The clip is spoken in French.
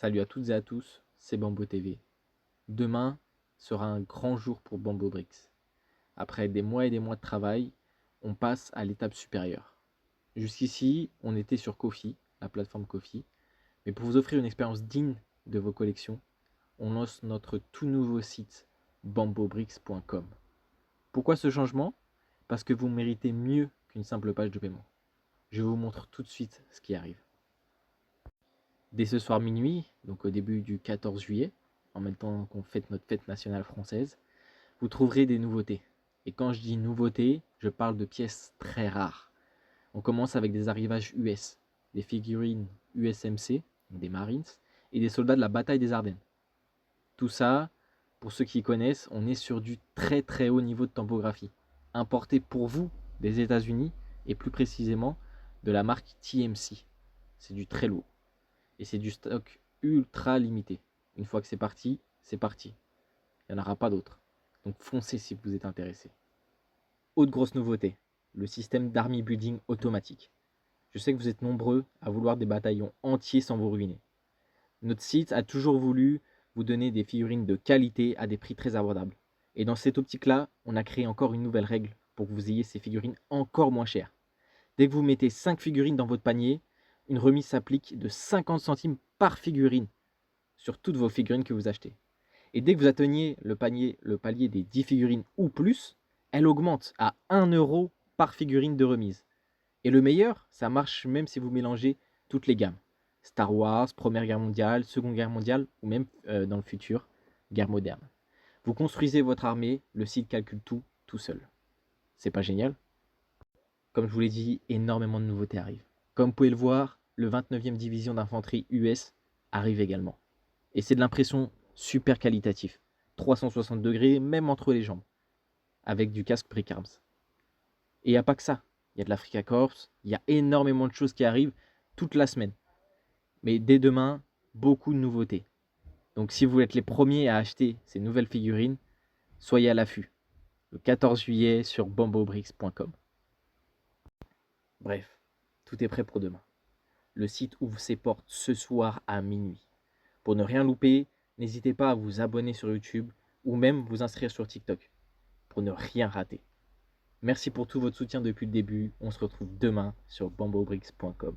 Salut à toutes et à tous, c'est Bambo TV. Demain sera un grand jour pour Bambo Bricks. Après des mois et des mois de travail, on passe à l'étape supérieure. Jusqu'ici, on était sur Ko-fi, la plateforme Ko-fi, mais pour vous offrir une expérience digne de vos collections, on lance notre tout nouveau site bambobricks.com. Pourquoi ce changement? Parce que vous méritez mieux qu'une simple page de paiement. Je vous montre tout de suite ce qui arrive. Dès ce soir minuit, donc au début du 14 juillet, en même temps qu'on fête notre fête nationale française, vous trouverez des nouveautés. Et quand je dis nouveautés, je parle de pièces très rares. On commence avec des arrivages US, des figurines USMC, des Marines, et des soldats de la bataille des Ardennes. Tout ça, pour ceux qui connaissent, on est sur du très très haut niveau de typographie, importé pour vous des États-Unis et plus précisément de la marque TMC. C'est du très lourd. Et c'est du stock ultra limité. Une fois que c'est parti, c'est parti. Il n'y en aura pas d'autres. Donc foncez si vous êtes intéressé. Autre grosse nouveauté, le système d'army building automatique. Je sais que vous êtes nombreux à vouloir des bataillons entiers sans vous ruiner. Notre site a toujours voulu vous donner des figurines de qualité à des prix très abordables. Et dans cette optique-là, on a créé encore une nouvelle règle pour que vous ayez ces figurines encore moins chères. Dès que vous mettez 5 figurines dans votre panier, une remise s'applique de 50 centimes par figurine sur toutes vos figurines que vous achetez. Et dès que vous atteignez le palier des 10 figurines ou plus, elle augmente à 1 euro par figurine de remise. Et le meilleur, ça marche même si vous mélangez toutes les gammes. Star Wars, Première Guerre mondiale, Seconde Guerre mondiale, ou même dans le futur, guerre moderne. Vous construisez votre armée, le site calcule tout seul. C'est pas génial? Comme je vous l'ai dit, énormément de nouveautés arrivent. Comme vous pouvez le voir, le 29e division d'infanterie US arrive également. Et c'est de l'impression super qualitatif. 360 degrés, même entre les jambes. Avec du casque Brick Arms. Et il n'y a pas que ça. Il y a de l'Africa Corps, il y a énormément de choses qui arrivent toute la semaine. Mais dès demain, beaucoup de nouveautés. Donc si vous voulez être les premiers à acheter ces nouvelles figurines, soyez à l'affût. Le 14 juillet sur bambobricks.com. Bref, tout est prêt pour demain. Le site ouvre ses portes ce soir à minuit. Pour ne rien louper, n'hésitez pas à vous abonner sur YouTube ou même vous inscrire sur TikTok pour ne rien rater. Merci pour tout votre soutien depuis le début. On se retrouve demain sur bambobricks.com.